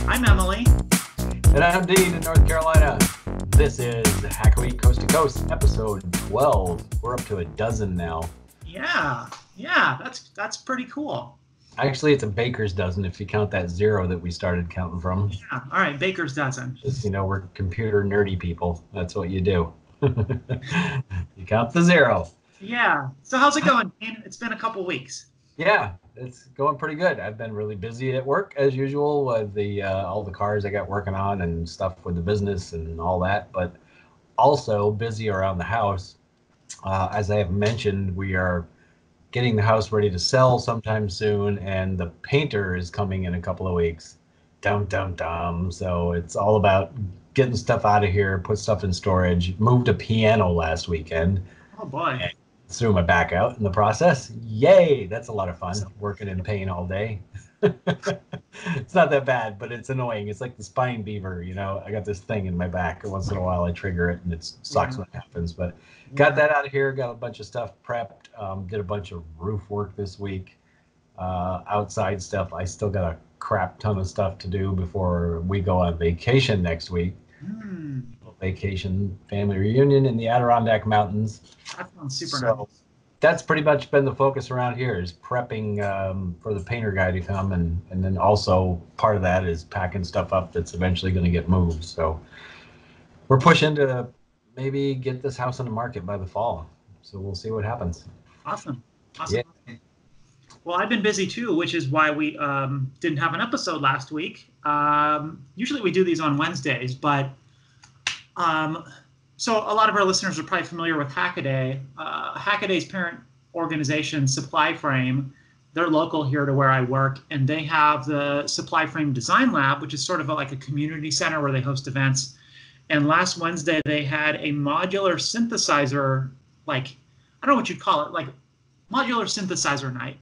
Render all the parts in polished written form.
I'm Emily. And I'm Dean in North Carolina. This is Hackaweek Coast to Coast, episode 12. We're up to a dozen now. Yeah, that's pretty cool. Actually, it's a baker's dozen if you count that zero that we started counting from. Yeah, all right, baker's dozen. Just, we're computer nerdy people. That's what you do. You count the zero. Yeah. So how's it going, Dean? It's been a couple weeks. Yeah, it's going pretty good. I've been really busy at work as usual with the all the cars I got working on and stuff with the business and all that, but also busy around the house. As I have mentioned, we are getting the house ready to sell sometime soon, and the painter is coming in a couple of weeks. Dum, dum, dum. So it's all about getting stuff out of here, put stuff in storage. Moved a piano last weekend. Oh boy. And threw my back out in the process. Yay! That's a lot of fun, working in pain all day. It's not that bad, but it's annoying. It's like the spine beaver, I got this thing in my back. Once in a while I trigger it and it sucks when it happens. But got that out of here, got a bunch of stuff prepped, did a bunch of roof work this week, outside stuff. I still got a crap ton of stuff to do before we go on vacation next week. Vacation family reunion in the Adirondack Mountains. That sounds super nice. That's pretty much been the focus around here, is prepping for the painter guy to come, and then also part of that is packing stuff up that's eventually going to get moved. So we're pushing to maybe get this house on the market by the fall. So we'll see what happens. Awesome. Yeah. Well, I've been busy too, which is why we didn't have an episode last week. Usually we do these on Wednesdays, but so a lot of our listeners are probably familiar with Hackaday. Hackaday's parent organization, Supply Frame, they're local here to where I work, and they have the Supply Frame Design Lab, which is sort of like a community center where they host events. And last Wednesday, they had a modular synthesizer, I don't know what you'd call it, like modular synthesizer night.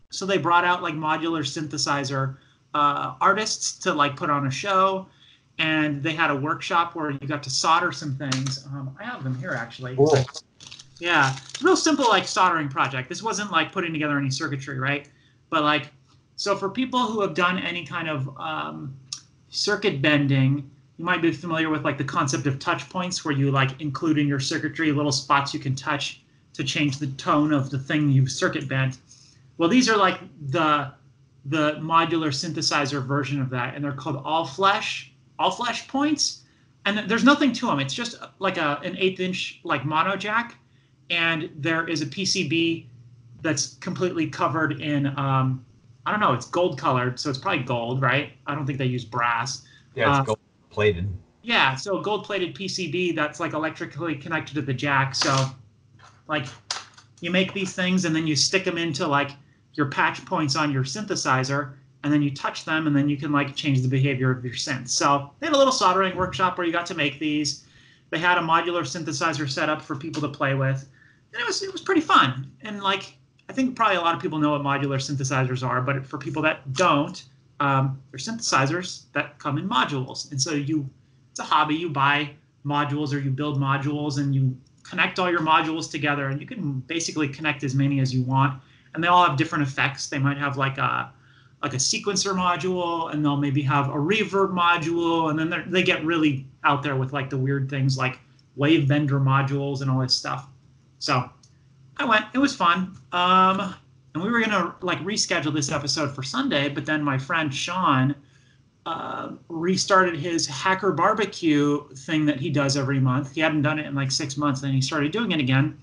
So they brought out like modular synthesizer artists to put on a show. And they had a workshop where you got to solder some things. I have them here, actually. Cool. Yeah, real simple, soldering project. This wasn't putting together any circuitry, right? But so for people who have done any kind of circuit bending, you might be familiar with the concept of touch points, where you include in your circuitry little spots you can touch to change the tone of the thing you've circuit bent. Well, these are the modular synthesizer version of that, and they're called all flash points, and there's nothing to them. It's just an 1/8 inch mono jack, and there is a PCB that's completely covered in I don't know, it's gold colored, so it's probably gold, right? I don't think they use brass. Yeah, it's gold plated. Yeah, so gold plated PCB that's electrically connected to the jack. So you make these things and then you stick them into your patch points on your synthesizer, and then you touch them, and then you can change the behavior of your synth. So they had a little soldering workshop where you got to make these. They had a modular synthesizer set up for people to play with, and it was pretty fun. And I think probably a lot of people know what modular synthesizers are, but for people that don't, they're synthesizers that come in modules. And so it's a hobby. You buy modules or you build modules, and you connect all your modules together, and you can basically connect as many as you want. And they all have different effects. They might have a sequencer module, and they'll maybe have a reverb module, and then they get really out there with the weird things like wave bender modules and all this stuff. So I went. It was fun. And we were gonna reschedule this episode for Sunday, but then my friend Sean restarted his Hacker Barbecue thing that he does every month. He hadn't done it in 6 months, and he started doing it again.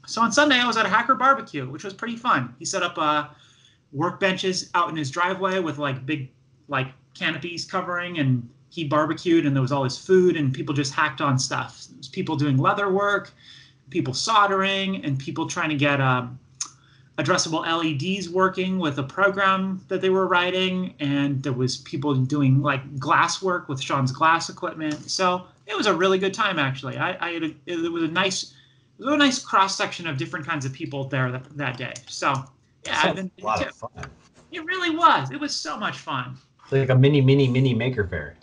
So on Sunday I was at a Hacker Barbecue, which was pretty fun. He set up workbenches out in his driveway with big canopies covering, and he barbecued, and there was all this food, and people just hacked on stuff. There was people doing leather work, people soldering, and people trying to get addressable LEDs working with a program that they were writing, and there was people doing glass work with Sean's glass equipment. So it was a really good time, actually. It was a nice cross section of different kinds of people there that day. So yeah, I've been a lot of fun. It really was. It was so much fun. It's like a mini maker fair.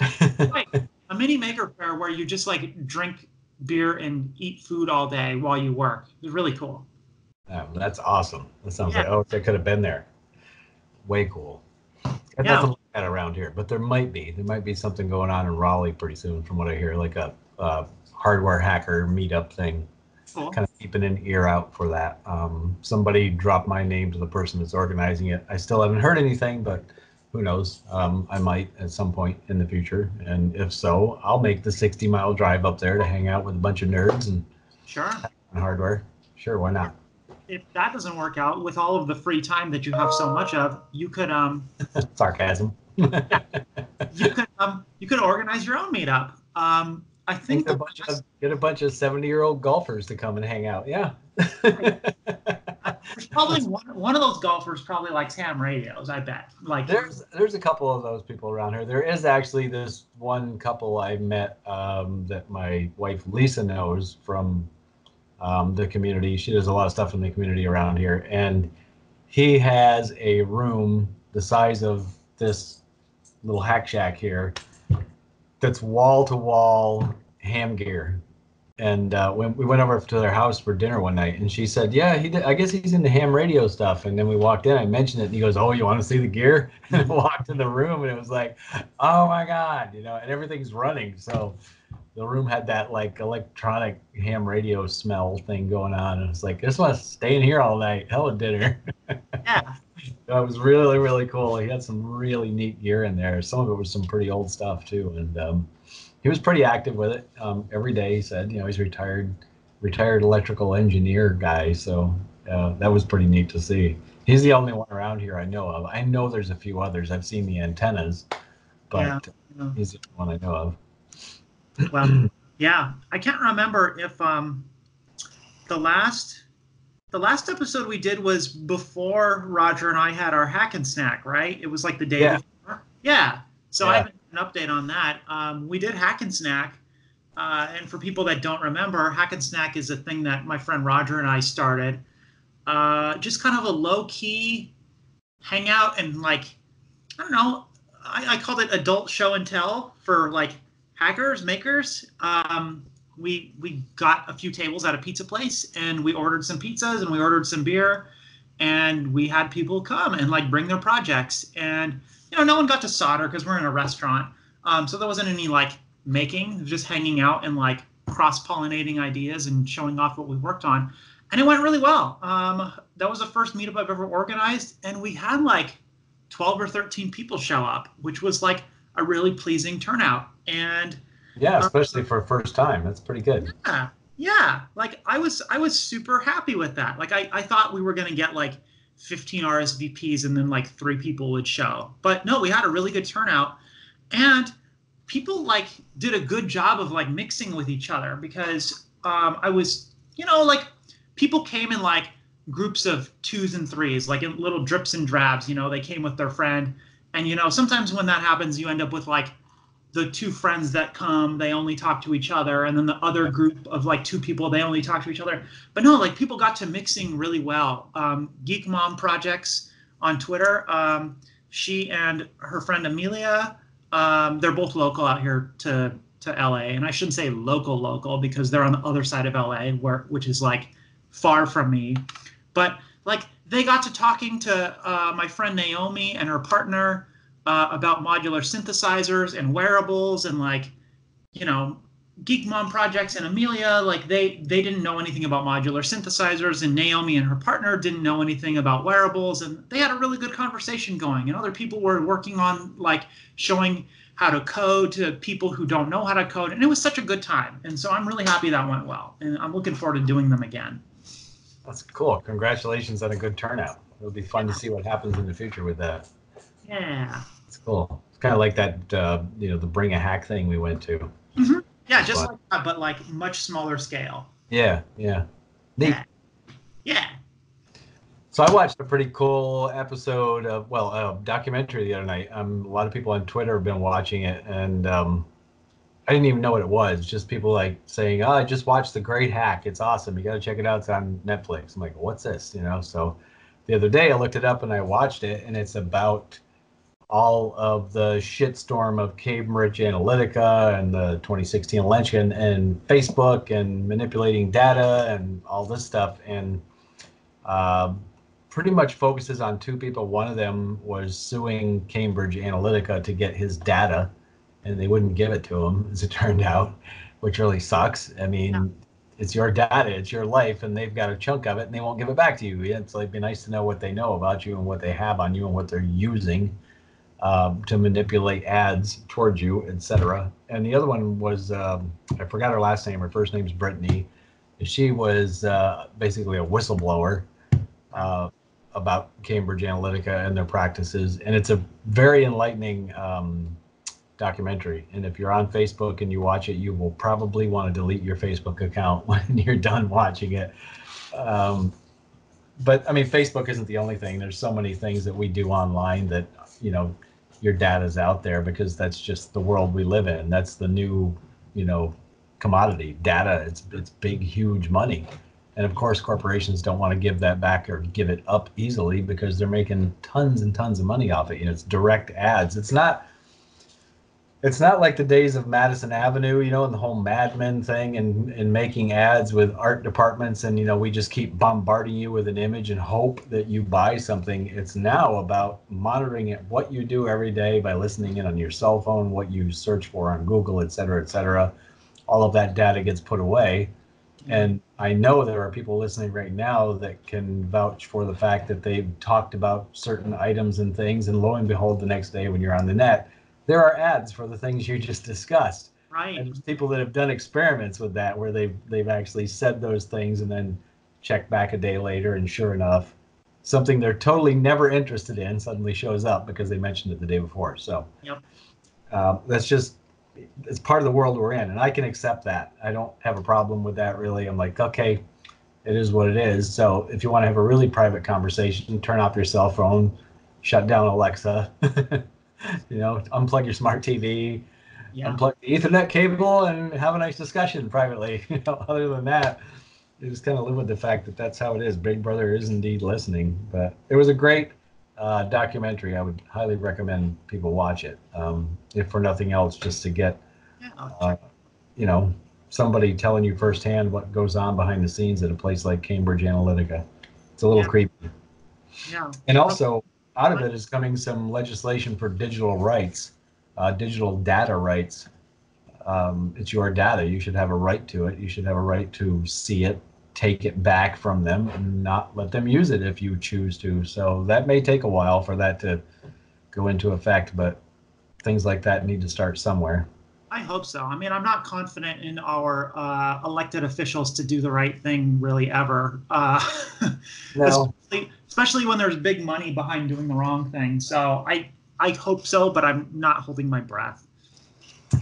Right. A mini maker fair where you just drink beer and eat food all day while you work. It was really cool. Oh, that's awesome. That sounds like, I could have been there. Way cool. It Yeah. doesn't look that around here, but there might be. There might be something going on in Raleigh pretty soon, from what I hear, like a hardware hacker meetup thing. Cool. Kind of keeping an ear out for that. Somebody dropped my name to the person that's organizing it. I still haven't heard anything, but who knows? I might at some point in the future. And if so, I'll make the 60-mile drive up there to hang out with a bunch of nerds and Sure. hardware. Sure, why not? If that doesn't work out with all of the free time that you have so much of, you could Sarcasm. you could organize your own meetup. I think Get a bunch of 70-year-old golfers to come and hang out. Yeah. there's probably one of those golfers probably likes ham radios, I bet. Like there's a couple of those people around here. There is actually this one couple I met that my wife Lisa knows from the community. She does a lot of stuff in the community around here, and he has a room the size of this little hack shack here that's wall to wall ham gear. And when we went over to their house for dinner one night, and she said, "Yeah, I guess he's into ham radio stuff." And then we walked in. I mentioned it, and he goes, "Oh, you want to see the gear?" And I walked in the room, and it was like, "Oh my god!" And everything's running. So the room had that like electronic ham radio smell thing going on, and it's like, I just want to stay in here all night. Hell of dinner. yeah. It was really, really cool. He had some really neat gear in there. Some of it was some pretty old stuff too, and he was pretty active with it. Every day, he said, he's retired electrical engineer guy. So that was pretty neat to see. He's the only one around here I know of. I know there's a few others. I've seen the antennas, but he's the only one I know of. Well, yeah, I can't remember if the last episode we did was before Roger and I had our hack and snack, right? It was like the day before. Yeah. So I have an update on that. We did hack and snack, and for people that don't remember, hack and snack is a thing that my friend Roger and I started. Just kind of a low key hangout, and like, I don't know, I called it adult show and tell for like hackers, makers. We got a few tables at a pizza place, and we ordered some pizzas, and we ordered some beer, and we had people come and like bring their projects. And no one got to solder because we're in a restaurant, so there wasn't any like making, just hanging out and like cross-pollinating ideas and showing off what we worked on, and it went really well. That was the first meetup I've ever organized, and we had like 12 or 13 people show up, which was like a really pleasing turnout. And yeah, especially for a first time, that's pretty good. Yeah. Like I was super happy with that. Like I thought we were gonna get like 15 RSVPs and then like 3 people would show, but no, we had a really good turnout, and people like did a good job of like mixing with each other, because I was like people came in like groups of 2s and 3s, like in little drips and drabs. They came with their friend, and sometimes when that happens, you end up with like the 2 friends that come, they only talk to each other, and then the other group of like 2 people, they only talk to each other. But no, like people got to mixing really well. Geek Mom Projects on Twitter, she and her friend Amelia, they're both local out here to LA, and I shouldn't say local because they're on the other side of LA, which is like far from me. But like they got to talking to my friend Naomi and her partner about modular synthesizers and wearables, and like Geek Mom Projects and Amelia, like they didn't know anything about modular synthesizers, and Naomi and her partner didn't know anything about wearables, and they had a really good conversation going. And other people were working on like showing how to code to people who don't know how to code, and it was such a good time. And so I'm really happy that went well, and I'm looking forward to doing them again. That's cool. Congratulations on a good turnout. It'll be fun to see what happens in the future with that. Yeah. It's cool. It's kind of like that, the Bring a Hack thing we went to. Mm-hmm. Yeah, just like that, but like much smaller scale. Yeah. Neat. Yeah. So I watched a pretty cool episode of, a documentary the other night. A lot of people on Twitter have been watching it, and I didn't even know what it was. Just people like saying, "Oh, I just watched The Great Hack. It's awesome. You got to check it out. It's on Netflix." I'm like, "What's this?" So the other day I looked it up and I watched it, and it's about all of the shitstorm of Cambridge Analytica and the 2016 election and Facebook and manipulating data and all this stuff. And pretty much focuses on two people. One of them was suing Cambridge Analytica to get his data, and they wouldn't give it to him, as it turned out, which really sucks. I mean, it's your data, it's your life, and they've got a chunk of it, and they won't give it back to you. It's like, be nice to know what they know about you and what they have on you and what they're using to manipulate ads towards you, etc. And the other one was, I forgot her last name. Her first name's Brittany. She was basically a whistleblower about Cambridge Analytica and their practices. And it's a very enlightening documentary. And if you're on Facebook and you watch it, you will probably want to delete your Facebook account when you're done watching it. But I mean, Facebook isn't the only thing. There's so many things that we do online that, you know, your data's out there because that's just the world we live in. That's the new, you know, commodity. Data, it's big, huge money. And of course, corporations don't want to give that back or give it up easily because they're making tons and tons of money off it. You know, it's direct ads. It's not like the days of Madison Avenue, you know, and the whole Mad Men thing and making ads with art departments. And, you know, we just keep bombarding you with an image and hope that you buy something. It's now about monitoring it, what you do every day by listening in on your cell phone, what you search for on Google, et cetera, et cetera. All of that data gets put away. And I know there are people listening right now that can vouch for the fact that they've talked about certain items and things. And lo and behold, the next day when you're on the net, there are ads for the things you just discussed. Right. And there's people that have done experiments with that where they've actually said those things and then checked back a day later, and sure enough, something they're totally never interested in suddenly shows up because they mentioned it the day before. So Yep. That's just, it's part of the world we're in, and I can accept that. I don't have a problem with that, really. I'm like, okay, it is what it is. So if you want to have a really private conversation, turn off your cell phone, shut down Alexa, you know, unplug your smart TV, unplug the Ethernet cable, and have a nice discussion privately. You know, other than that, you just kind of live with the fact that that's how it is. Big Brother is indeed listening. But it was a great documentary. I would highly recommend people watch it, if for nothing else, just to get, you know, somebody telling you firsthand what goes on behind the scenes at a place like Cambridge Analytica. It's a little creepy. Yeah. And also, out of it is coming some legislation for digital rights, digital data rights. It's your data. You should have a right to it. You should have a right to see it, take it back from them, and not let them use it if you choose to. So that may take a while for that to go into effect, but things like that need to start somewhere. I hope so. I mean, I'm not confident in our elected officials to do the right thing really ever. No. Especially when there's big money behind doing the wrong thing. So I hope so, but I'm not holding my breath.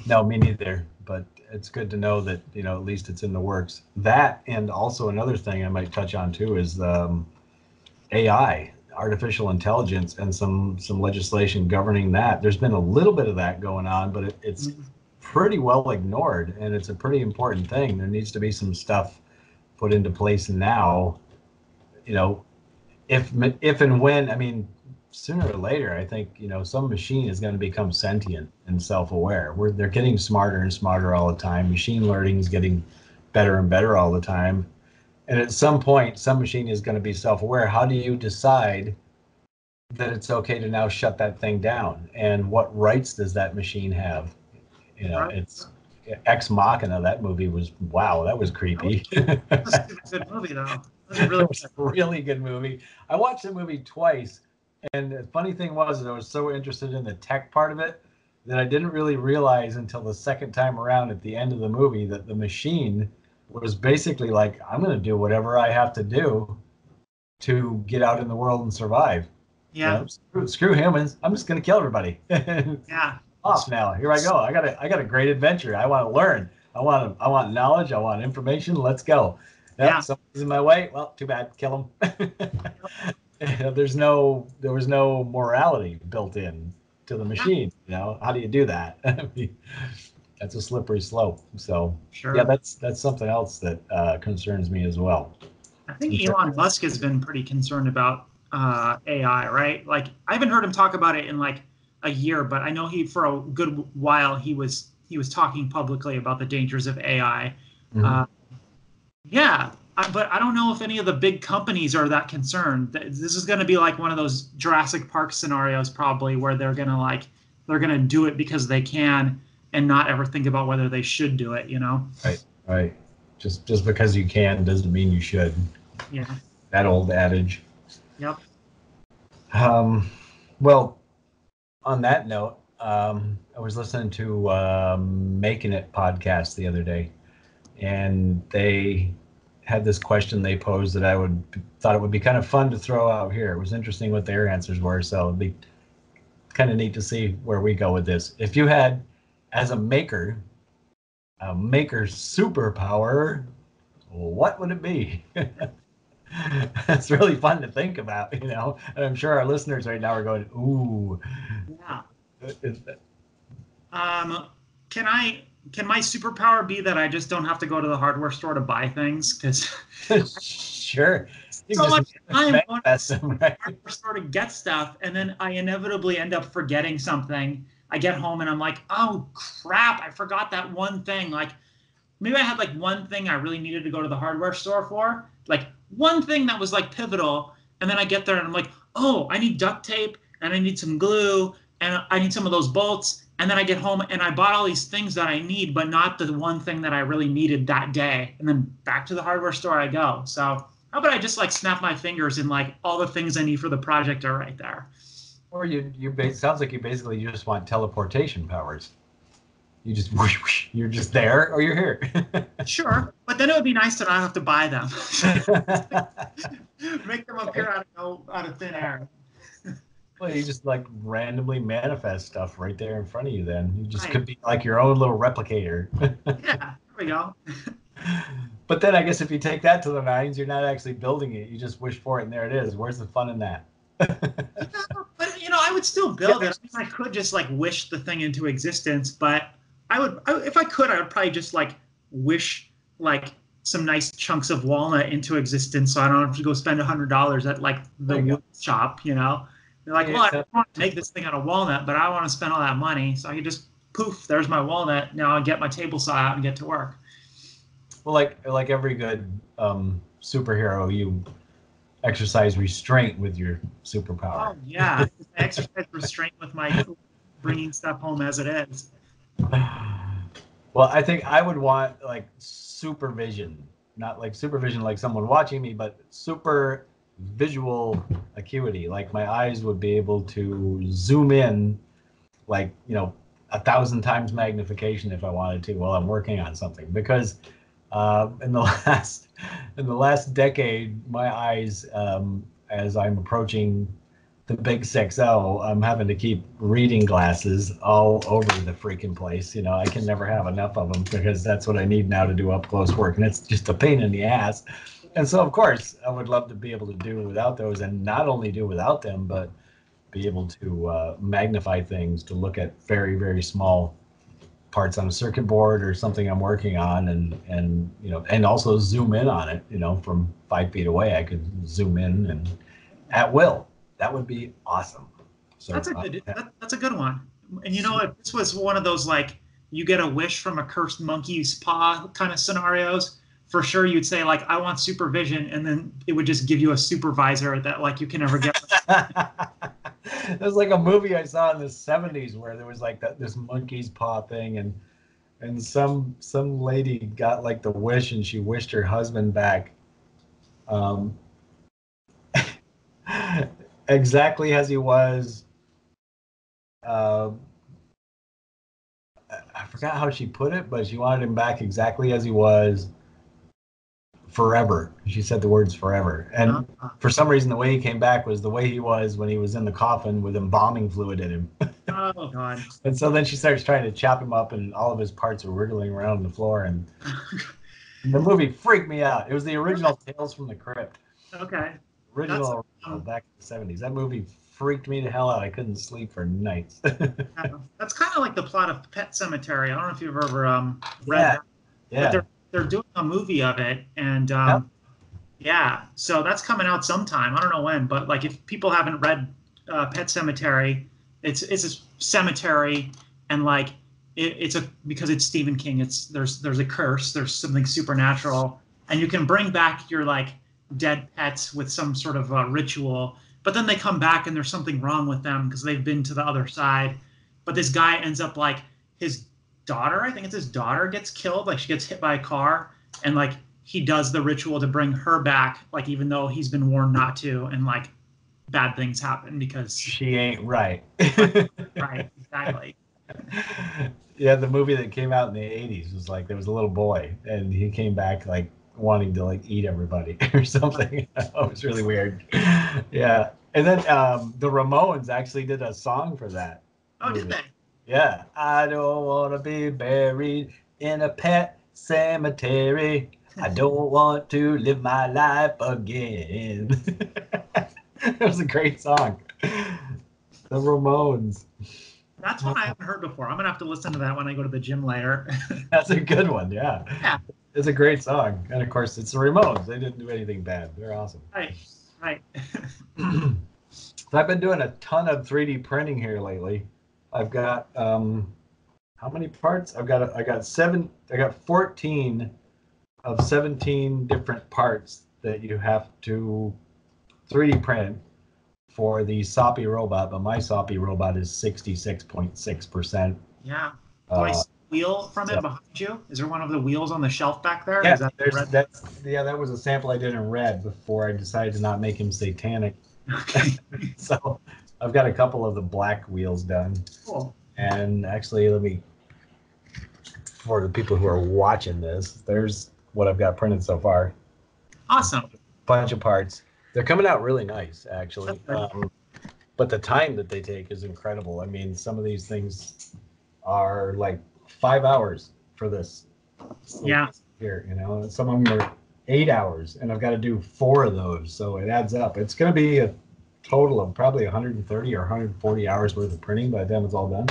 No, me neither. But it's good to know that, you know, at least it's in the works. That, and also another thing I might touch on too is AI, artificial intelligence, and some legislation governing that. There's been a little bit of that going on, but it's pretty well ignored, and it's a pretty important thing. There needs to be some stuff put into place now, you know, if and when, I mean, sooner or later, I think, you know, some machine is going to become sentient and self-aware. They're getting smarter and smarter all the time. Machine learning is getting better and better all the time. And at some point, some machine is going to be self-aware. How do you decide that it's okay to now shut that thing down? And what rights does that machine have? You know, it's Ex Machina. That movie was, wow, that was creepy. That was a good movie, though. It was a really good movie. I watched the movie twice. And the funny thing was that I was so interested in the tech part of it that I didn't really realize until the second time around at the end of the movie that the machine was basically like, I'm going to do whatever I have to do to get out in the world and survive. Yeah. You know, screw humans. I'm just going to kill everybody. Yeah. Off now. Here I go. I got a great adventure. I want to learn. I want knowledge. I want information. Let's go. Yep, somebody's in my way. Well, too bad. Kill them. There was no morality built in to the machine. You know, how do you do that? I mean, that's a slippery slope. So yeah, that's something else that concerns me as well. I think Elon Musk has been pretty concerned about AI, right? Like, I haven't heard him talk about it in like a year, but I know for a good while he was talking publicly about the dangers of AI. Mm-hmm. Yeah, but I don't know if any of the big companies are that concerned. This is going to be like one of those Jurassic Park scenarios, probably, where they're gonna do it because they can, and not ever think about whether they should do it. You know? Right. Right. Just because you can doesn't mean you should. Yeah. That old adage. Yep. Well, on that note, I was listening to Making It podcast the other day, and they had this question they posed that thought it would be kind of fun to throw out here. It was interesting what their answers were, so it'd be kind of neat to see where we go with this. If you had, as a maker superpower, what would it be? It's really fun to think about, you know. And I'm sure our listeners right now are going, "Ooh, yeah." Can my superpower be that I just don't have to go to the hardware store to buy things? Because sure, so much time going to them, the right? hardware store to get stuff, and then I inevitably end up forgetting something. I get home and I'm like, oh crap, I forgot that one thing. Like maybe I had like one thing I really needed to go to the hardware store for, like one thing that was like pivotal, and then I get there and I'm like, oh, I need duct tape and I need some glue and I need some of those bolts. And then I get home and I bought all these things that I need, but not the one thing that I really needed that day. And then back to the hardware store I go. So how about I just like snap my fingers and like all the things I need for the project are right there. Or sounds like you basically just want teleportation powers. You just whoosh, whoosh, you're just there or you're here. Sure, but then it would be nice to not have to buy them. Make them appear out of thin air. Well, you just like randomly manifest stuff right there in front of you. Then you just Right. could be like your own little replicator. Yeah, there we go. But then I guess if you take that to the nines, you're not actually building it. You just wish for it, and there it is. Where's the fun in that? Yeah, but I would still build it. I mean, I could just like wish the thing into existence, but if I could, I would probably just like wish like some nice chunks of walnut into existence, so I don't have to go spend $100 at like the wood shop. You know, they're like, well, I don't want to make this thing out of walnut, but I don't want to spend all that money, so I can just poof, there's my walnut. Now I get my table saw out and get to work. Well, like every good superhero, you exercise restraint with your superpower. Oh yeah, I exercise restraint with my bringing stuff home as it is. Well, I think I would want like supervision, not like supervision like someone watching me, but super visual acuity. Like my eyes would be able to zoom in, like 1,000 times magnification if I wanted to while I'm working on something. Because in the last decade, my eyes, as I'm approaching the big 6-0, I'm having to keep reading glasses all over the freaking place. I can never have enough of them because that's what I need now to do up close work, and it's just a pain in the ass. And so, of course, I would love to be able to do without those, and not only do without them, but be able to magnify things, to look at very, very small parts on a circuit board or something I'm working on, and also zoom in on it. From 5 feet away, I could zoom in and at will. That would be awesome. So that's a good one. And if this was one of those like you get a wish from a cursed monkey's paw kind of scenarios, for sure you'd say like I want supervision, and then it would just give you a supervisor that like you can never get. There's like a movie I saw in the 70s where there was like this monkey's paw thing, and some lady got like the wish, and she wished her husband back. Exactly as he was. I forgot how she put it, but she wanted him back exactly as he was forever. She said the words forever. And for some reason, the way he came back was the way he was when he was in the coffin with embalming fluid in him. Oh, God. And so then she starts trying to chop him up, and all of his parts are wriggling around the floor. And the movie freaked me out. It was the original Tales from the Crypt. Okay. Original back in the 70s. That movie freaked me to hell out. I couldn't sleep for nights. That's kind of like the plot of Pet Sematary. I don't know if you've ever read that. Yeah. But they're doing a movie of it, and yeah, so that's coming out sometime. I don't know when, but like if people haven't read Pet Sematary, it's a cemetery, and like because it's Stephen King. There's a curse. There's something supernatural, and you can bring back your like dead pets with some sort of ritual. But then they come back and there's something wrong with them because they've been to the other side. But this guy ends up like his daughter, I think it's his daughter, gets killed. Like she gets hit by a car, and like he does the ritual to bring her back, like even though he's been warned not to, and like bad things happen because she ain't right. right, exactly. Yeah, the movie that came out in the 80s was like there was a little boy and he came back like wanting to like eat everybody or something. It was really weird. Yeah. And then the Ramones actually did a song for that. Oh, movie. did they? Yeah. I don't want to be buried in a pet cemetery. I don't want to live my life again. It was a great song. The Ramones. That's one I haven't heard before. I'm gonna have to listen to that when I go to the gym later. That's a good one, yeah. Yeah. It's a great song. And of course, it's the Ramones. They didn't do anything bad. They're awesome. Right, right. So I've been doing a ton of 3D printing here lately. I've got how many parts? I got 14 of 17 different parts that you have to 3D print for the Soppy robot, but my Soppy robot is 66.6%. Yeah. Do I see a wheel from it behind you? Is there one of the wheels on the shelf back there? Yeah, Is that that was a sample I did in red before I decided to not make him satanic. Okay. So I've got a couple of the black wheels done. Cool. And actually, for the people who are watching this, there's what I've got printed so far. Awesome. Bunch of parts. They're coming out really nice, actually. But the time that they take is incredible. I mean, some of these things are like 5 hours for this. Yeah. Here, and some of them are 8 hours, and I've got to do 4 of those, so it adds up. It's going to be a total of probably 130 or 140 hours worth of printing by the time it's all done.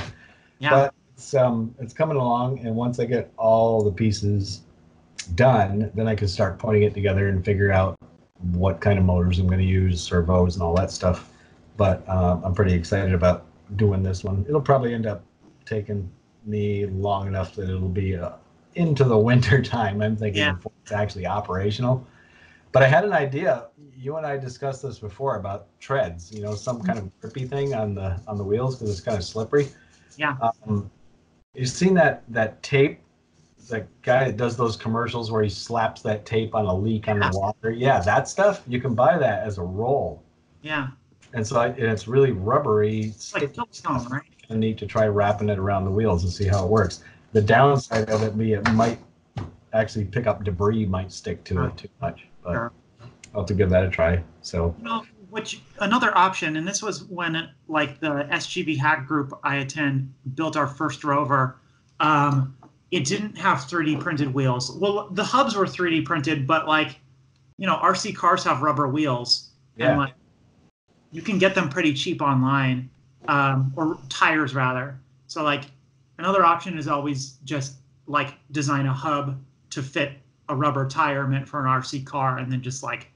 Yeah. But it's coming along, and once I get all the pieces done, then I can start putting it together and figure out what kind of motors I'm going to use, servos, and all that stuff. But I'm pretty excited about doing this one. It'll probably end up taking me long enough that it'll be into the winter time, I'm thinking, before it's actually operational. But I had an idea. You and I discussed this before about treads, some kind of grippy thing on the wheels because it's kind of slippery. Yeah. You've seen that tape? The guy that does those commercials where he slaps that tape on a leak on the water. Yeah, that stuff, you can buy that as a roll. Yeah. And so it's really rubbery. It's like Silkstone, right? I need to try wrapping it around the wheels and see how it works. The downside of it might actually pick up debris, might stick to it too much. But I'll have to give that a try. So. Which another option, and this was when like the SGV hack group I attend built our first rover. It didn't have 3D printed wheels. Well, the hubs were 3D printed, but like, RC cars have rubber wheels, and like you can get them pretty cheap online, or tires rather. So like another option is always just like design a hub to fit a rubber tire meant for an RC car, and then just like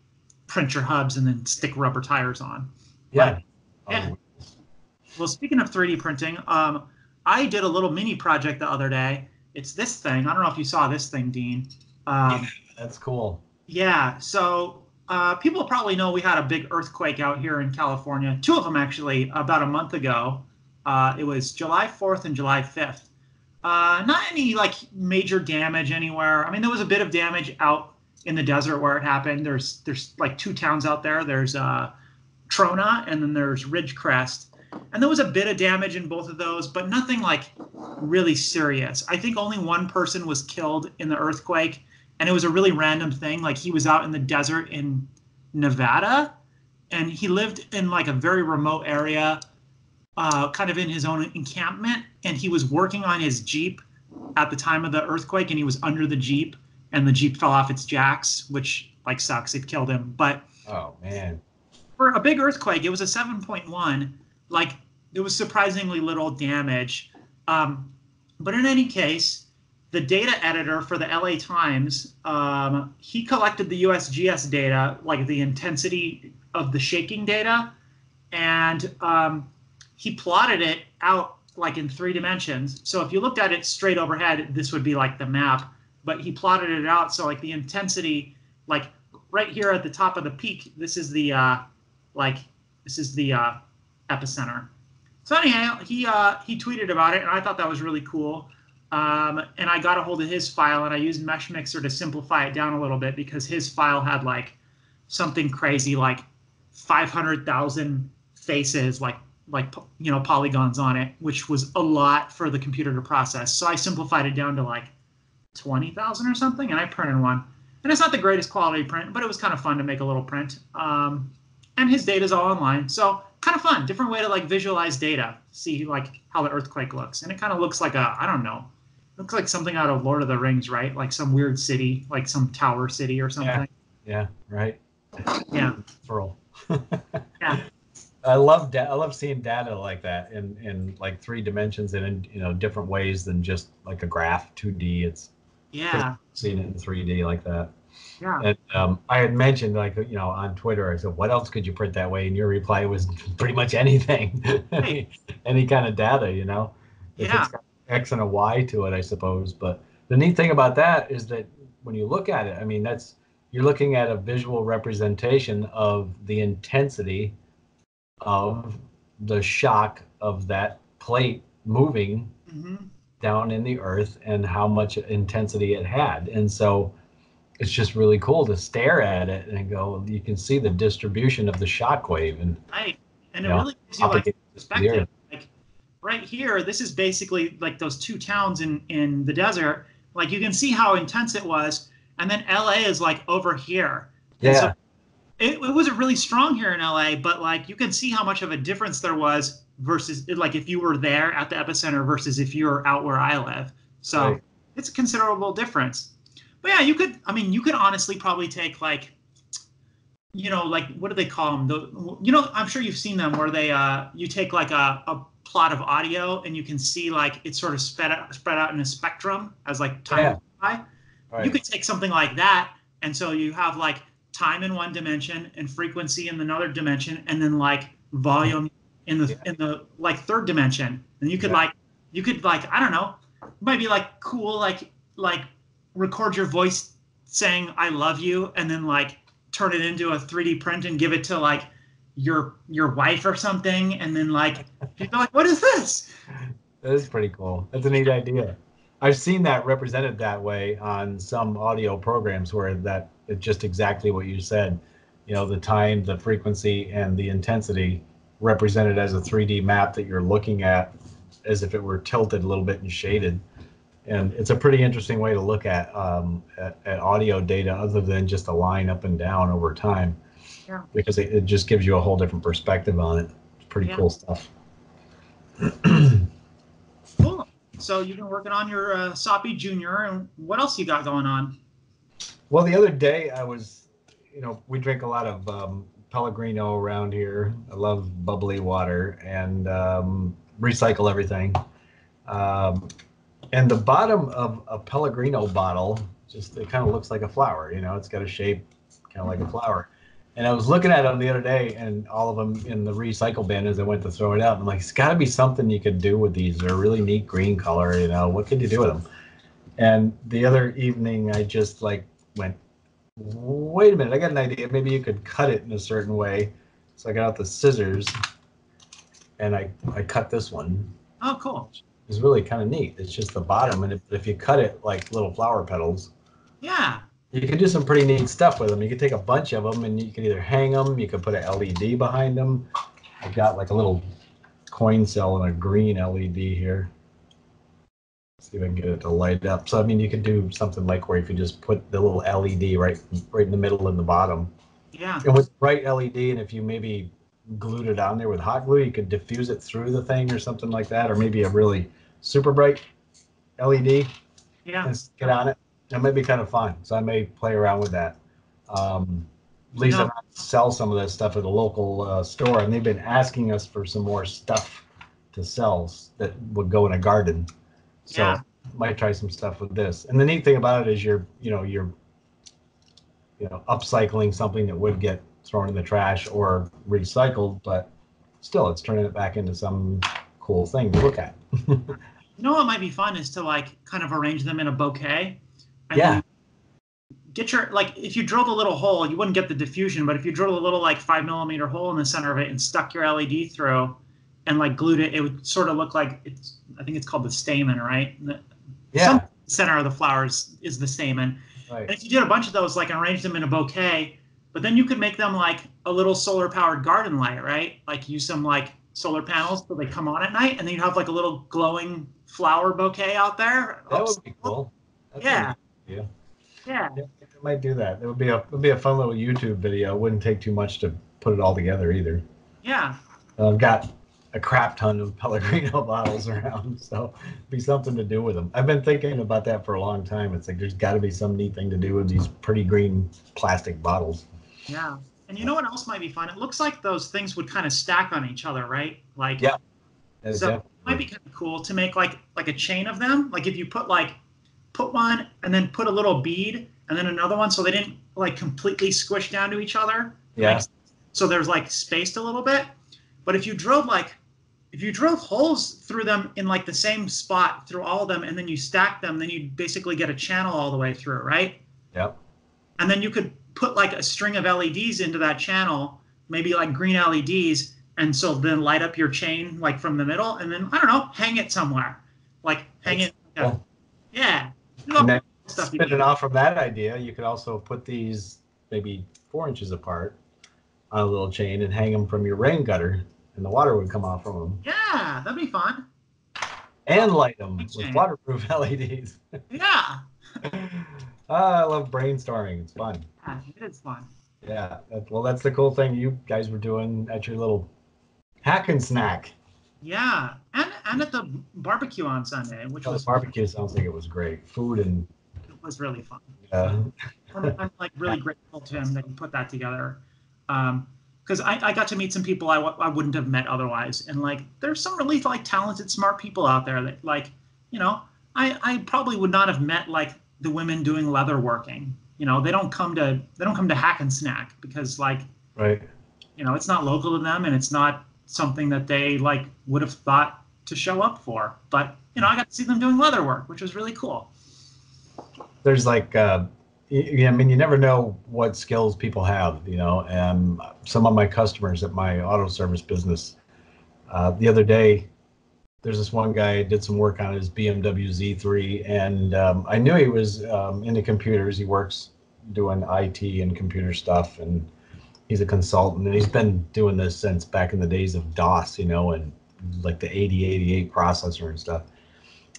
print your hubs and then stick rubber tires on. Yeah. Well, speaking of 3D printing, I did a little mini project the other day. It's this thing. I don't know if you saw this thing, Dean. That's cool. Yeah. So people probably know we had a big earthquake out here in California. 2 of them, actually, about a month ago. It was July 4th and July 5th. Not any like major damage anywhere. I mean, there was a bit of damage out in the desert where it happened. There's like 2 towns out there. There's Trona, and then there's Ridgecrest. And there was a bit of damage in both of those, but nothing like really serious. I think only one person was killed in the earthquake, and it was a really random thing. Like he was out in the desert in Nevada, and he lived in like a very remote area, kind of in his own encampment, and he was working on his Jeep at the time of the earthquake, and he was under the Jeep, and the Jeep fell off its jacks, which like sucks. It killed him. But oh man, for a big earthquake, it was a 7.1. Like, there was surprisingly little damage. But in any case, the data editor for the LA Times, he collected the USGS data, like the intensity of the shaking data, and he plotted it out like in 3 dimensions. So if you looked at it straight overhead, this would be like the map. but he plotted it out. So like the intensity, like right here at the top of the peak, this is the epicenter. So anyhow, he tweeted about it, and I thought that was really cool. And I got a hold of his file, and I used Mesh Mixer to simplify it down a little bit because his file had like something crazy like 500,000 faces, like polygons on it, which was a lot for the computer to process. So I simplified it down to like 20,000 or something, and I printed one. And it's not the greatest quality print, but it was kind of fun to make a little print. And his data's all online, so kind of fun. Different way to like visualize data, see like how the earthquake looks, and it kind of looks like I don't know. Looks like something out of Lord of the Rings, right? Like some weird city, like some tower city or something. Yeah, right. Yeah. Pearl. Yeah. I love seeing data like that in like 3 dimensions and in different ways than just like a graph 2D. It's seeing it in 3D like that. Yeah. And I had mentioned on Twitter, I said, what else could you print that way? And your reply was pretty much anything, Right. any kind of data, If Yeah. it's got X and a Y to it, I suppose. But the neat thing about that is that when you look at it, I mean, you're looking at a visual representation of the intensity of the shock of that plate moving down in the earth and how much intensity it had. And so it's just really cool to stare at it and go, you can see the distribution of the shock wave. And, right. And it really gives you like perspective. Like right here, this is basically like those 2 towns in the desert. Like you can see how intense it was. And then LA is like over here. Yeah. So it wasn't really strong here in LA, but like you can see how much of a difference there was versus like if you were there at the epicenter versus if you were out where I live. So It's a considerable difference. But yeah, you could honestly probably take like, like what do they call them? I'm sure you've seen them where they you take like a plot of audio and you can see like it's sort of spread out in a spectrum as like time goes by. Right. You could take something like that, and so you have like time in one dimension and frequency in another dimension, and then like volume in the like 3rd dimension. And you could like I don't know, it might be like cool like record your voice saying I love you, and then like turn it into a 3D print and give it to like your wife or something, and then like people are like, what is this? That is pretty cool. That's a neat idea. I've seen that represented that way on some audio programs where that it's just exactly what you said. The time, the frequency, and the intensity represented as a 3D map that you're looking at as if it were tilted a little bit and shaded. And it's a pretty interesting way to look at audio data other than just a line up and down over time. Yeah. Because it just gives you a whole different perspective on it. It's pretty cool stuff. Cool. So you've been working on your Soppy Junior, and what else you got going on? Well, the other day I was, we drink a lot of Pellegrino around here. I love bubbly water and recycle everything. And the bottom of a Pellegrino bottle, it kind of looks like a flower, it's got a shape kind of like a flower. And I was looking at them the other day, and all of them in the recycle bin as I went to throw it out. And I'm like, it's got to be something you could do with these. They're a really neat green color, what could you do with them? And the other evening, I just went, wait a minute, I got an idea. Maybe you could cut it in a certain way. So I got out the scissors, and I cut this one. Oh, cool. It's really kind of neat. It's just the bottom, and if you cut it like little flower petals, you can do some pretty neat stuff with them. You can take a bunch of them, and you can either hang them, you can put an LED behind them. I've got like a little coin cell and a green LED here. Let's see if I can get it to light up. So I mean, you could do something like where if you just put the little LED right in the middle and the bottom. Yeah. And with bright LED, and if you maybe glued it on there with hot glue, you could diffuse it through the thing or something like that, or maybe a really super bright LED. Yeah. And get on it. It might be kind of fun. So I may play around with that. Lisa and I sell some of that stuff at a local store, and they've been asking us for some more stuff to sell that would go in a garden. So might try some stuff with this. And the neat thing about it is you're upcycling something that would get thrown in the trash or recycled, but still it's turning it back into some cool thing to look at. What might be fun is to like kind of arrange them in a bouquet, And Yeah. then get your, like, if you drilled a little hole, you wouldn't get the diffusion, but if you drilled a little like 5 millimeter hole in the center of it and stuck your LED through and like glued it, it would sort of look like I think it's called the stamen, right? Some Yeah. center of the flowers is the stamen. Right. And if you did a bunch of those, like arrange them in a bouquet, but then you could make them like a little solar powered garden light, right? Like use some like solar panels so they come on at night, and then you'd have like a little glowing flower bouquet out there. That would be cool. That's Yeah. Yeah. Yeah. I might do that. It would be a fun little YouTube video. It wouldn't take too much to put it all together either. Yeah. I've got a crap ton of Pellegrino bottles around, so it'd be something to do with them. I've been thinking about that for a long time. It's like there's got to be some neat thing to do with these pretty green plastic bottles. Yeah. And you know what else might be fun? It looks like those things would kind of stack on each other, right? Like, yeah. So it might be kind of cool to make like a chain of them. Like if you put one and then put a little bead and then another one, so they didn't like completely squish down to each other. Yeah. So there's like spaced a little bit. But if you drilled holes through them in like the same spot through all of them, and then you stack them, then you basically get a channel all the way through, right? Yep. And then you could put like a string of LEDs into that channel, maybe like green LEDs, and so then light up your chain like from the middle, and then I don't know, hang it somewhere, like hang it. Cool. Yeah. And then spinning off from that idea, you could also put these maybe 4 inches apart on a little chain and hang them from your rain gutter, and the water would come off from them. Yeah, that'd be fun. And light them with waterproof LEDs. Yeah. I love brainstorming. It's fun. Yeah, it is fun. Yeah. Well, that's the cool thing you guys were doing at your little hack and snack. Yeah, and at the barbecue on Sunday, which was the barbecue sounds like it was great. Food and it was really fun. Yeah. I'm like really grateful to him that he put that together. Because I got to meet some people I wouldn't have met otherwise, and like there's some really like talented, smart people out there that like, you know, I probably would not have met like the women doing leather working. You know, they don't come to Hack and Snack because like, right, you know, it's not local to them and it's not something that they like would have thought to show up for. But you know, I got to see them doing leather work, which was really cool. There's like I mean, you never know what skills people have, you know. And some of my customers at my auto service business, the other day, there's this one guy did some work on his BMW Z3, and I knew he was into computers. He works doing IT and computer stuff, and he's a consultant, and he's been doing this since back in the days of DOS, you know, and like the 8088 processor and stuff.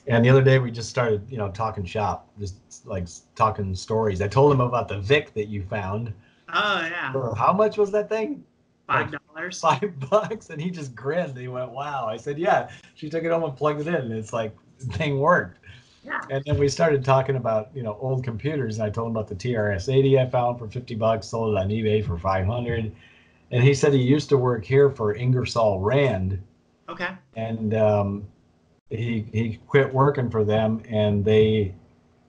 And the other day we just started, you know, talking shop, just like talking stories. I told him about the Vic that you found. Oh yeah. How much was that thing? $5. $5, and he just grinned. He went, "Wow!" I said, "Yeah." She took it home and plugged it in, and it's like the thing worked. Yeah. And then we started talking about, you know, old computers, and I told him about the TRS-80 I found for $50, sold it on eBay for $500, and he said he used to work here for Ingersoll Rand. Okay. And he quit working for them, and they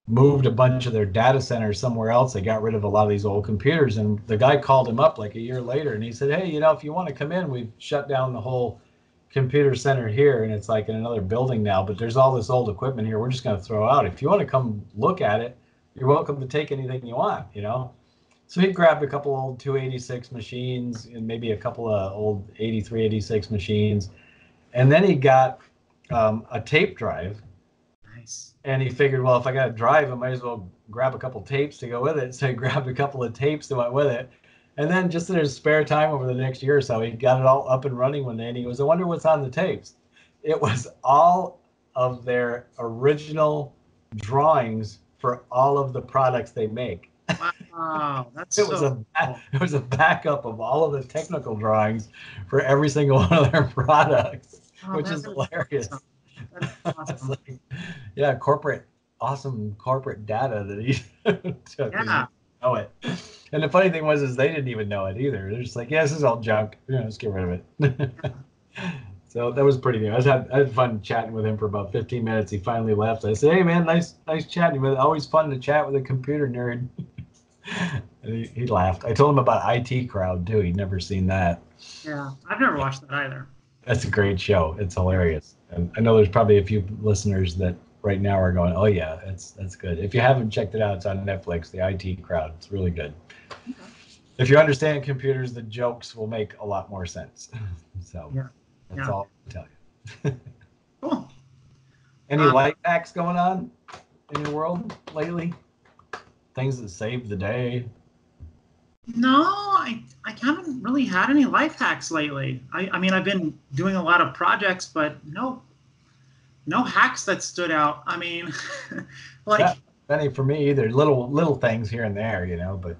moved a bunch of their data centers somewhere else. They got rid of a lot of these old computers, and the guy called him up like a year later, and he said, "Hey, you know, if you want to come in, we've shut down the whole computer center here, and it's like in another building now, but there's all this old equipment here we're just going to throw out. If you want to come look at it, you're welcome to take anything you want, you know." So he grabbed a couple old 286 machines and maybe a couple of old 83, 86 machines, and then he got a tape drive. Nice. And he figured, well, if I got a drive, I might as well grab a couple tapes to go with it. So he grabbed a couple of tapes that went with it. And then just in his spare time over the next year or so, he got it all up and running one day. And he goes, "I wonder what's on the tapes." It was all of their original drawings for all of the products they make. Wow, that's It was a backup of all of the technical drawings for every single one of their products, which is hilarious. Awesome. Awesome. Like, yeah, awesome corporate data that he took. Yeah. Know it. And the funny thing is they didn't even know it either. They're just like, "Yeah, this is all junk. Yeah, let's get rid of it." So that was pretty neat. I had fun chatting with him for about 15 minutes. He finally left. I said, "Hey man, nice chatting with you. Always fun to chat with a computer nerd." And he laughed. I told him about IT Crowd too. He'd never seen that. Yeah, I've never watched that either. That's a great show. It's hilarious. And I know there's probably a few listeners that right now are going, oh yeah, that's good. If you haven't checked it out, it's on Netflix, The IT Crowd. It's really good. Okay. If you understand computers, the jokes will make a lot more sense. So Yeah. that's Yeah. all I can tell you. Cool. Any life hacks going on in your world lately? Things that saved the day? No, I haven't really had any life hacks lately. I mean, I've been doing a lot of projects, but no hacks that stood out. I mean, like, Not any for me either. Little things here and there, but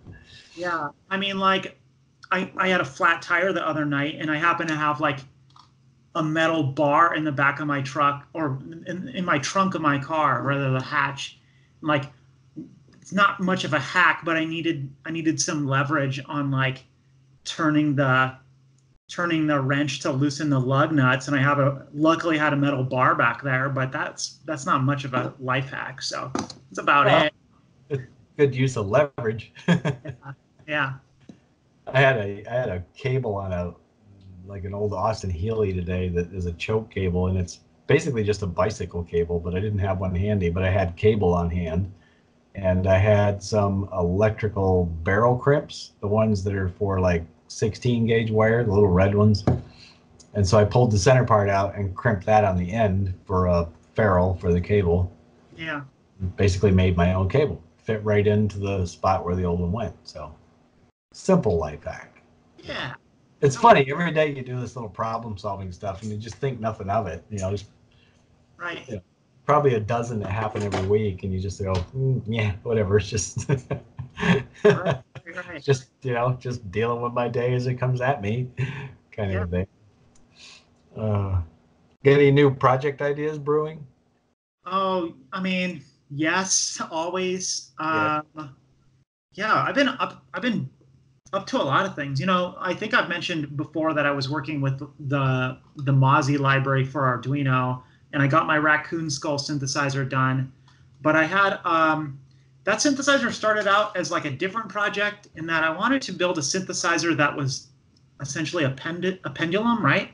yeah, I mean, like, I had a flat tire the other night, and I happen to have like a metal bar in the back of my truck, or in my trunk of my car, rather the hatch. Like, it's not much of a hack, but I needed some leverage on like turning the wrench to loosen the lug nuts, and luckily had a metal bar back there, but that's not much of a life hack, so that's about well, it. it's good use of leverage. Yeah. I had a cable on like an old Austin Healey today that is a choke cable, and it's basically just a bicycle cable, but I didn't have one handy, but I had cable on hand, and I had some electrical barrel crimps, the ones that are for like 16 gauge wire, the little red ones. And so I pulled the center part out and crimped that on the end for a ferrule for the cable. Yeah. Basically made my own cable, fit right into the spot where the old one went. So simple life hack. Yeah. It's funny, every day you do this little problem solving stuff and you just think nothing of it. Just Right. probably a dozen that happen every week, and you just go, yeah, whatever. It's just Right. Right. just dealing with my day as it comes at me, kind Yeah. of a thing. Get any new project ideas brewing? Oh, I mean, yes, always. Yeah. Yeah, I've been up to a lot of things. I think I've mentioned before that I was working with the Mozzie library for Arduino, and I got my Raccoon Skull synthesizer done. But I had that synthesizer started out as like a different project in that I wanted to build a synthesizer that was essentially a pendulum, right?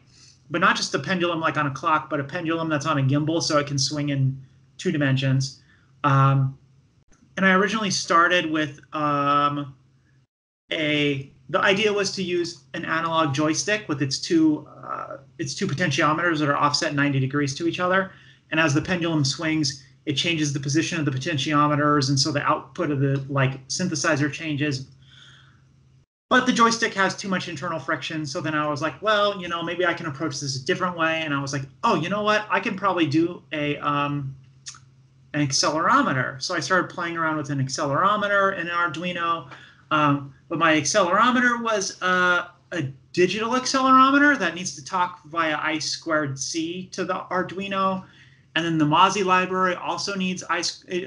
But not just a pendulum like on a clock, but a pendulum that's on a gimbal so it can swing in 2 dimensions. Um, and I originally started with the idea was to use an analog joystick with its two potentiometers that are offset 90 degrees to each other, and as the pendulum swings, it changes the position of the potentiometers, and so the output of the synthesizer changes. But the joystick has too much internal friction, so then I was like, well, maybe I can approach this a different way, and I was like, oh, you know what? I can probably do an accelerometer. So I started playing around with an accelerometer in Arduino. But my accelerometer was a digital accelerometer that needs to talk via I2C to the Arduino. And then the Mozzie library also needs it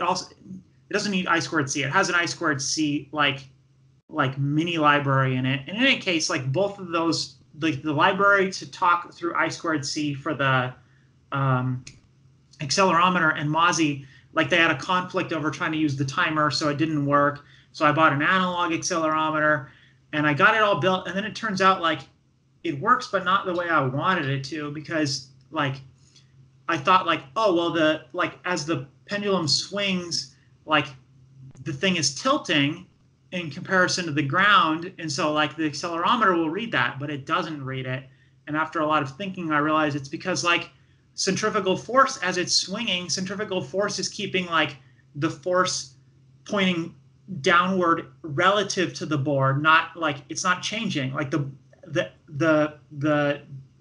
doesn't need I2C. It has an I2C like mini library in it. And in any case, like both of those, the library to talk through I2C for the accelerometer and Mozzie, like they had a conflict over trying to use the timer, so it didn't work. So I bought an analog accelerometer, and I got it all built. And then it turns out like it works, but not the way I wanted it to, because like I thought like, oh well, as the pendulum swings, like the thing is tilting in comparison to the ground, and so like the accelerometer will read that, but it doesn't read it. And after a lot of thinking, I realized it's because like centrifugal force, as it's swinging, centrifugal force is keeping like the force pointing downward relative to the board, not like it's not changing. Like the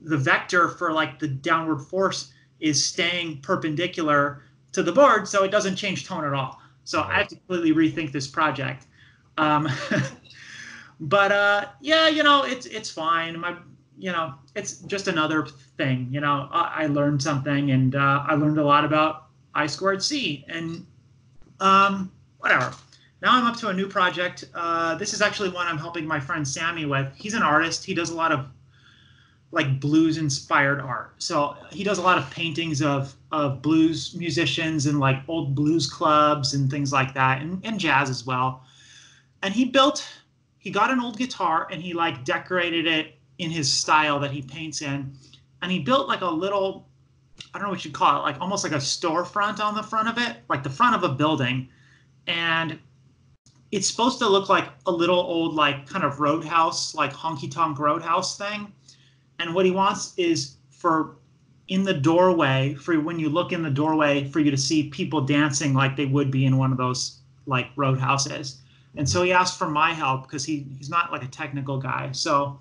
vector for like the downward force is staying perpendicular to the board, so it doesn't change tone at all. So I have to completely rethink this project. But yeah, it's fine. It's just another thing. I learned something, and I learned a lot about I2C, and whatever. Now I'm up to a new project. This is actually one I'm helping my friend Sammy with. He's an artist. He does a lot of like blues inspired art. So he does a lot of paintings of blues musicians and like old blues clubs and things like that, and jazz as well. And he got an old guitar, and he like decorated it in his style that he paints in. And he built like a little I don't know what you'd call it, like almost like a storefront on the front of it, like the front of a building. And it's supposed to look like a little old, like kind of roadhouse, like honky tonk roadhouse thing. And what he wants is for in the doorway, for when you look in the doorway, for you to see people dancing like they would be in one of those like roadhouses. And so he asked for my help because he's not like a technical guy. So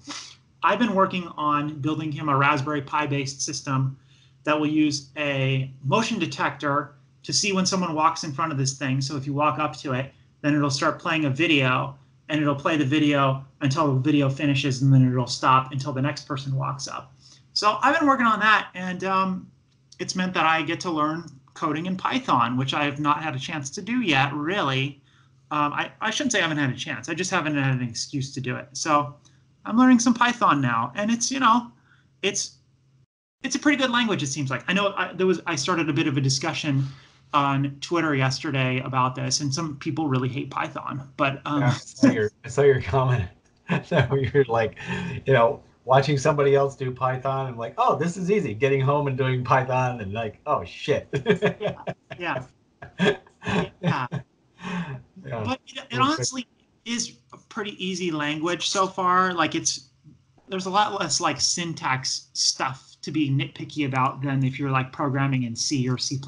I've been working on building him a Raspberry Pi based system that will use a motion detector to see when someone walks in front of this thing. So if you walk up to it, then it'll start playing a video, and it'll play the video until the video finishes, and then it'll stop until the next person walks up. So I've been working on that, and it's meant that I get to learn coding in Python, which I have not had a chance to do yet, really. I shouldn't say I haven't had a chance. I just haven't had an excuse to do it. So I'm learning some Python now, and it's, it's a pretty good language, it seems like. I know I started a bit of a discussion on Twitter yesterday about this, and some people really hate Python. But yeah, I saw your comment. So you're like, watching somebody else do Python and like, oh, this is easy. Getting home and doing Python and like, oh shit. Yeah. But it honestly is a pretty easy language so far. Like there's a lot less like syntax stuff to be nitpicky about than if you're like programming in C or C++.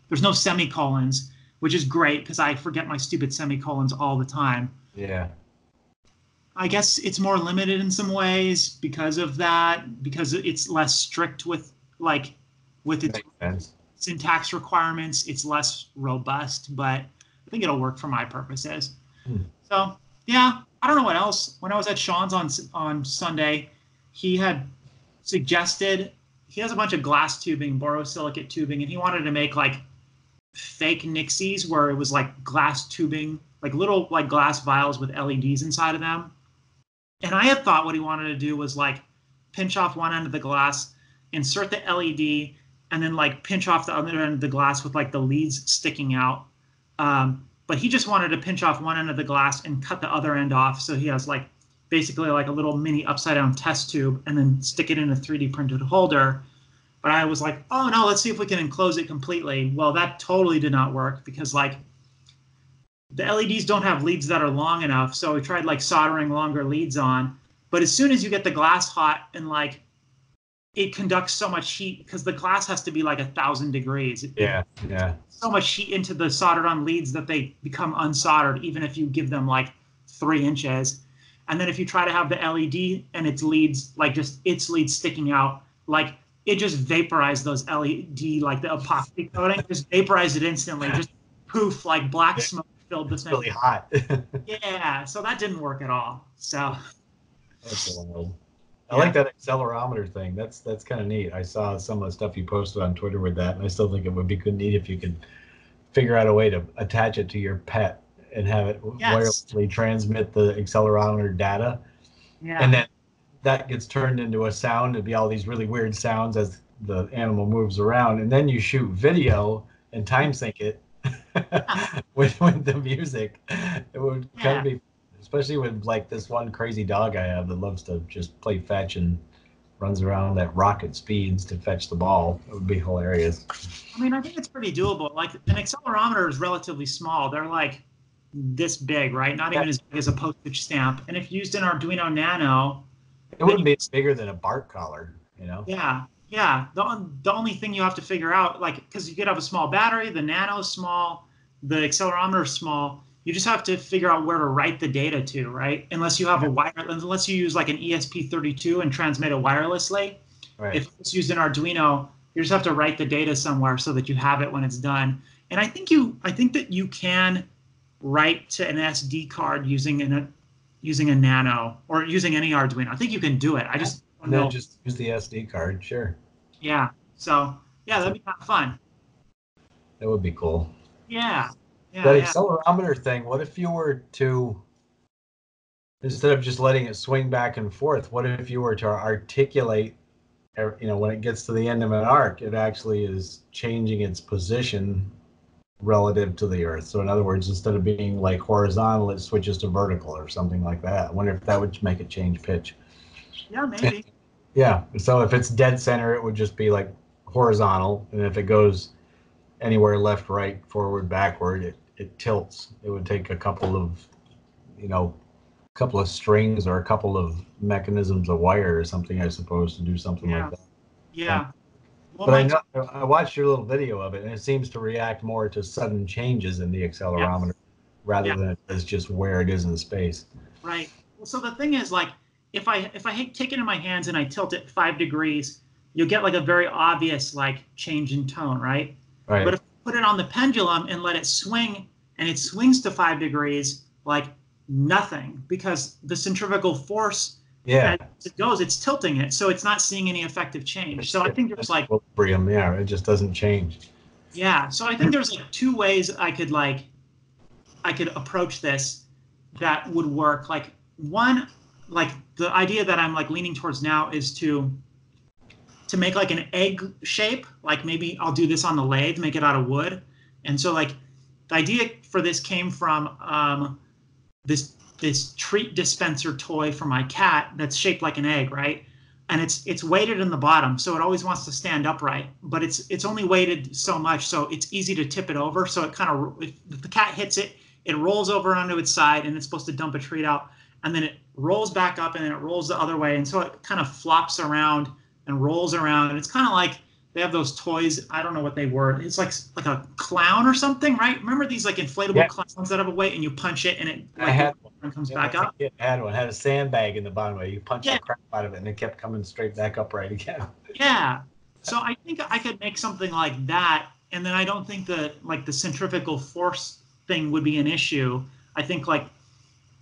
There's no semicolons, which is great because I forget my stupid semicolons all the time. Yeah. I guess it's more limited in some ways because of that, because it's less strict with its syntax requirements. It's less robust, but I think it'll work for my purposes. So yeah, I don't know what else. When I was at Sean's on Sunday, he had suggested, he has a bunch of glass tubing, borosilicate tubing, and he wanted to make like fake Nixies where it was like glass tubing, like little like glass vials with LEDs inside of them. And I had thought what he wanted to do was like pinch off one end of the glass, insert the LED, and then like pinch off the other end of the glass with like the leads sticking out. But he just wanted to pinch off one end of the glass and cut the other end off. So he has like basically like a little mini upside down test tube and then stick it in a 3D printed holder. But I was like, oh no, let's see if we can enclose it completely. Well, that totally did not work because like the LEDs don't have leads that are long enough. So we tried like soldering longer leads on. But as soon as you get the glass hot and like it conducts so much heat because the glass has to be like 1,000 degrees. Yeah. So much heat into the soldered on leads that they become unsoldered, even if you give them like 3 inches. And then if you try to have the LED and its leads, like just its leads sticking out, like it just vaporized those LED, like the epoxy coating, just vaporized it instantly, just poof, like black smoke filled the thing. It's really hot. Yeah, so that didn't work at all. So that's wild. I like that accelerometer thing. That's kind of neat. I saw some of the stuff you posted on Twitter with that, and I still think it would be good neat if you could figure out a way to attach it to your pet and have it wirelessly transmit the accelerometer data. Yeah. And then that gets turned into a sound. It'd be all these really weird sounds as the animal moves around. And then you shoot video and time sync it with the music. It would kind of be, especially with like this one crazy dog I have that loves to just play fetch and runs around at rocket speeds to fetch the ball. It would be hilarious. I mean, I think it's pretty doable. Like an accelerometer is relatively small. They're like this big, right? Not even as big as a postage stamp. And if used in Arduino Nano, it wouldn't be bigger than a bark collar, Yeah. The only thing you have to figure out, like, because you could have a small battery, the Nano is small, the accelerometer is small. You just have to figure out where to write the data to, right? Unless you have unless you use like an ESP32 and transmit it wirelessly. Right. If it's used in Arduino, you just have to write the data somewhere so that you have it when it's done. And I think that you can write to an SD card using a Nano or using any Arduino. I think you can do it. I just don't know. Just use the SD card, sure. Yeah. So that'd be kind of fun. That would be cool. Yeah. That accelerometer thing, what if you were to, instead of just letting it swing back and forth, what if you were to articulate, when it gets to the end of an arc, it actually is changing its position relative to the Earth. So in other words, instead of being like horizontal, it switches to vertical or something like that. I wonder if that would make it change pitch. Yeah, maybe. Yeah. So if it's dead center, it would just be like horizontal, and if it goes anywhere left, right, forward, backward, it tilts. It would take a couple of, couple of strings or a couple of mechanisms of wire or something, I suppose, to do something like that. Yeah. Well, But I watched your little video of it, and it seems to react more to sudden changes in the accelerometer rather than it does just where it is in space. Right. Well, so the thing is, like, if I take it in my hands and I tilt it 5 degrees, you'll get like a very obvious like change in tone, right? Right. But if I put it on the pendulum and let it swing, and it swings to 5 degrees, like nothing, because the centrifugal force, as it goes, it's tilting it, so it's not seeing any effective change. So I think there's like equilibrium, it just doesn't change. Yeah, so I think there's like 2 ways I could approach this that would work. Like one, like the idea that I'm like leaning towards now is to make like an egg shape. Like maybe I'll do this on the lathe, make it out of wood. And so like the idea for this came from this treat dispenser toy for my cat that's shaped like an egg, right? And it's weighted in the bottom, so it always wants to stand upright, but it's only weighted so much, so it's easy to tip it over. So it kind of, if the cat hits it, it rolls over onto its side, and it's supposed to dump a treat out, and then it rolls back up, and then it rolls the other way, and so it kind of flops around and rolls around. And it's kind of like they have those toys. I don't know what they were. It's like a clown or something, right? Remember these like inflatable clowns that have a weight, and you punch it, and it like comes back up. It had one. It had a sandbag in the bottom where you punch the crap out of it, and it kept coming straight back upright again. Yeah. So I think I could make something like that, and then I don't think the centrifugal force thing would be an issue. I think like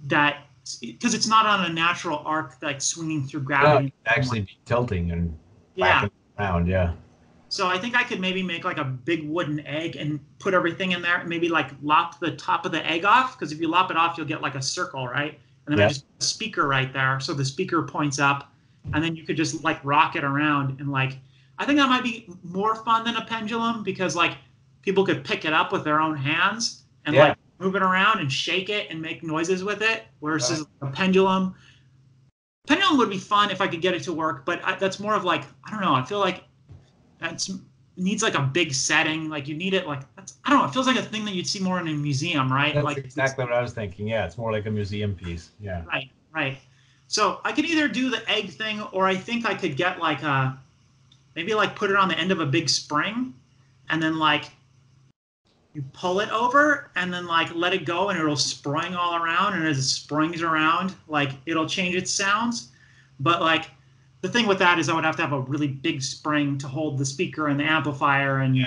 that, because it's not on a natural arc like swinging through gravity. It'd actually be tilting and backing around. So I think I could maybe make like a big wooden egg and put everything in there. Maybe like lop the top of the egg off, because if you lop it off, you'll get like a circle, right? And then I just put a speaker right there, so the speaker points up, and then you could just like rock it around. And like I think that might be more fun than a pendulum, because like people could pick it up with their own hands and like move it around and shake it and make noises with it. Whereas a pendulum would be fun if I could get it to work, but that's more of like, I don't know. I feel like it needs like a big setting. Like you need it like, I don't know. It feels like a thing that you'd see more in a museum, right? That's like exactly what I was thinking. Yeah, it's more like a museum piece. Yeah. Right. So I could either do the egg thing, or I think I could get like maybe like put it on the end of a big spring, and then like you pull it over and then like let it go, and it'll spring all around, and as it springs around, like it'll change its sounds. But like the thing with that is I would have to have a really big spring to hold the speaker and the amplifier and the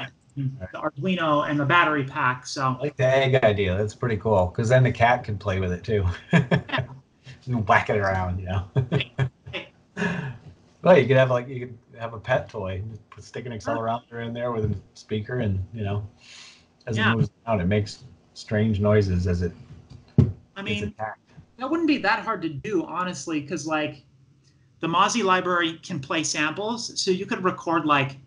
Arduino and the battery pack. So I like the egg idea. That's pretty cool, because then the cat can play with it too. And whack it around, Well, you could have a pet toy. Just stick an accelerometer in there with a speaker, and as it moves around, it makes strange noises as it gets attacked. That wouldn't be that hard to do, honestly, because like the Mozzie library can play samples, so you could record like,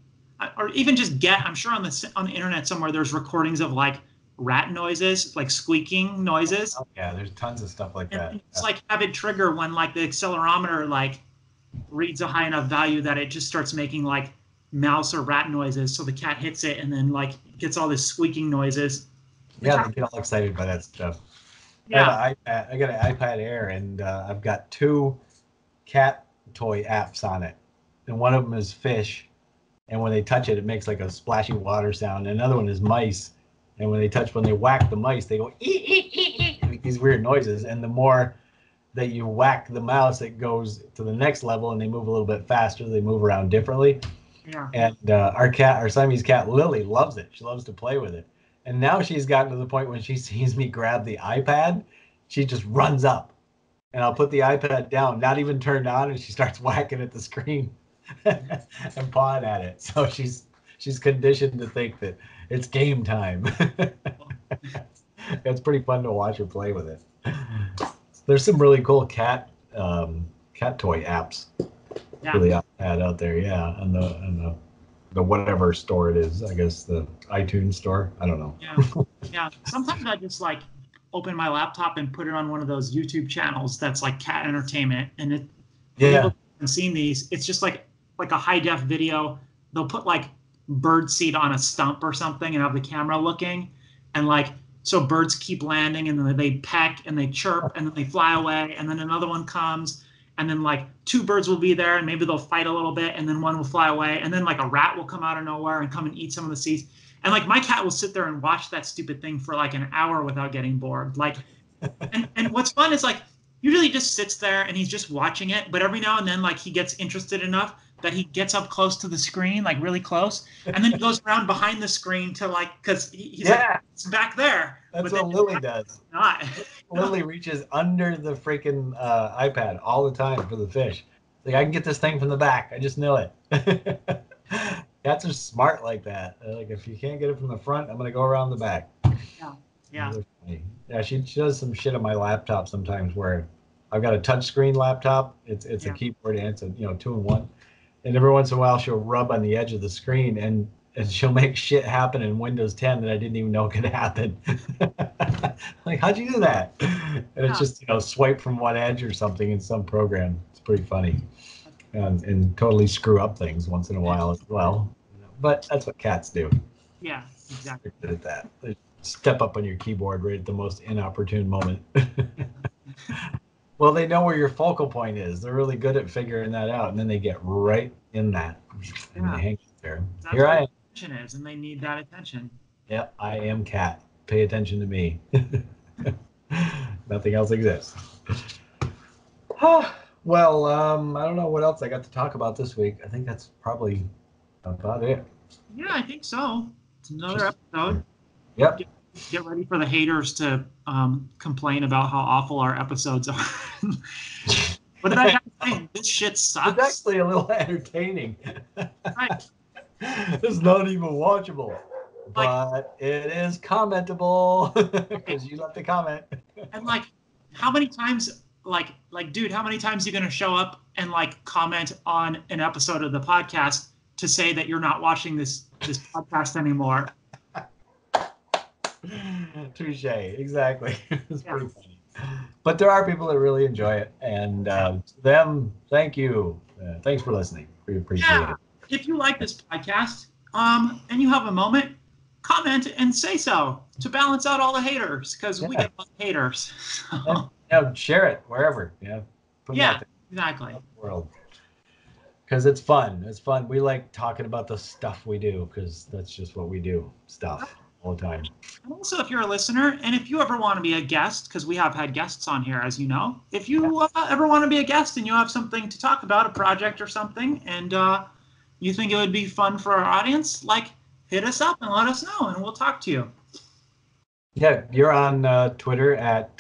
or even just I'm sure on the internet somewhere there's recordings of like rat noises, like squeaking noises. Oh, yeah, there's tons of stuff like that. It's like have it trigger when like the accelerometer like reads a high enough value that it just starts making like mouse or rat noises, so the cat hits it and then like gets all this squeaking noises. Yeah, they get all excited by that stuff. Yeah. I got an iPad Air, and I've got 2 cat toy apps on it, and one of them is fish, and when they touch it, it makes like a splashing water sound. And another one is mice, and when they whack the mice, they go ee, ee, ee, ee, like these weird noises. And the more that you whack the mouse, it goes to the next level, and they move a little bit faster. They move around differently. Yeah. And our Siamese cat Lily loves it. She loves to play with it. And now she's gotten to the point when she sees me grab the iPad, she just runs up, and I'll put the iPad down, not even turned on, and she starts whacking at the screen and pawing at it. So she's conditioned to think that it's game time. It's pretty fun to watch her play with it. There's some really cool cat toy apps for the iPad out there. Yeah, and the whatever store it is. I guess the iTunes store. I don't know. Yeah. Sometimes I just like open my laptop and put it on one of those YouTube channels that's like cat entertainment, and it. People haven't seen these. It's just like a high def video. They'll put like bird seed on a stump or something and have the camera looking, and like so birds keep landing and then they peck and they chirp and then they fly away and then another one comes and then like two birds will be there and maybe they'll fight a little bit and then one will fly away and then like a rat will come out of nowhere and come and eat some of the seeds. And like my cat will sit there and watch that stupid thing for like an hour without getting bored. Like, and what's fun is like usually he just sits there and he's just watching it, but every now and then like he gets interested enough that he gets up close to the screen, like really close, and then he goes around behind the screen to like, because he's like, it's back there. That's what Lily does. Not. Lily reaches under the freaking iPad all the time for the fish. Like, I can get this thing from the back. I just know it. Cats are smart like that. Like, if you can't get it from the front, I'm going to go around the back. Yeah. Yeah, she does some shit on my laptop sometimes where I've got a touchscreen laptop. It's a keyboard and it's a 2-in-1. And every once in a while, she'll rub on the edge of the screen and she'll make shit happen in Windows 10 that I didn't even know could happen. Like, how'd you do that? And it's just, swipe from one edge or something in some program. It's pretty funny. And totally screw up things once in a while as well. But that's what cats do. Yeah, exactly. They're good at that. They step up on your keyboard right at the most inopportune moment. Well, they know where your focal point is. They're really good at figuring that out, and then they get right in that, and they hang there. That's Here I am. Attention is, and they need that attention. Yep, I am cat. Pay attention to me. Nothing else exists. Well, I don't know what else I got to talk about this week. I think that's probably about it. Yeah, I think so. It's another episode. Yep. Get ready for the haters to complain about how awful our episodes are. What did I have to say? This shit sucks. It's actually a little entertaining. Right. It's not even watchable, but it is commentable because you left a comment. And like, how many times, dude, how many times are you gonna show up and like comment on an episode of the podcast to say that you're not watching this podcast anymore? Touche, exactly. It's pretty funny. But there are people that really enjoy it, and to them, thank you. Thanks for listening. We appreciate it. If you like this podcast, and you have a moment, comment and say so to balance out all the haters, because we get a lot of haters. Share it wherever. Put it out there. Exactly. World. Because it's fun. It's fun. We like talking about the stuff we do, because that's just what we do. Stuff. All the time. And also, if you're a listener, and if you ever want to be a guest, because we have had guests on here, as you know, if you ever want to be a guest and you have something to talk about, a project or something, and you think it would be fun for our audience, hit us up and let us know, and we'll talk to you. Yeah, you're on Twitter at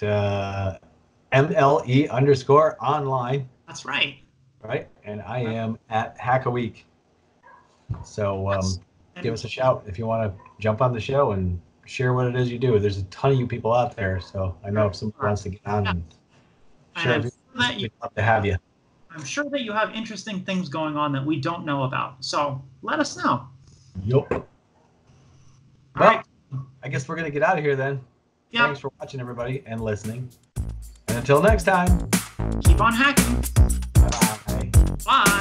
MLE_online. That's right. Right, and I am at Hackaweek. So give us a shout if you want to jump on the show and share what it is you do. There's a ton of you people out there, so I know if somebody wants to get on and share, we'd love to have you. I'm sure that you have interesting things going on that we don't know about, so let us know. Yup. Well, right. I guess we're going to get out of here then. Yep. Thanks for watching, everybody, and listening. And until next time, keep on hacking. Bye-bye. Bye.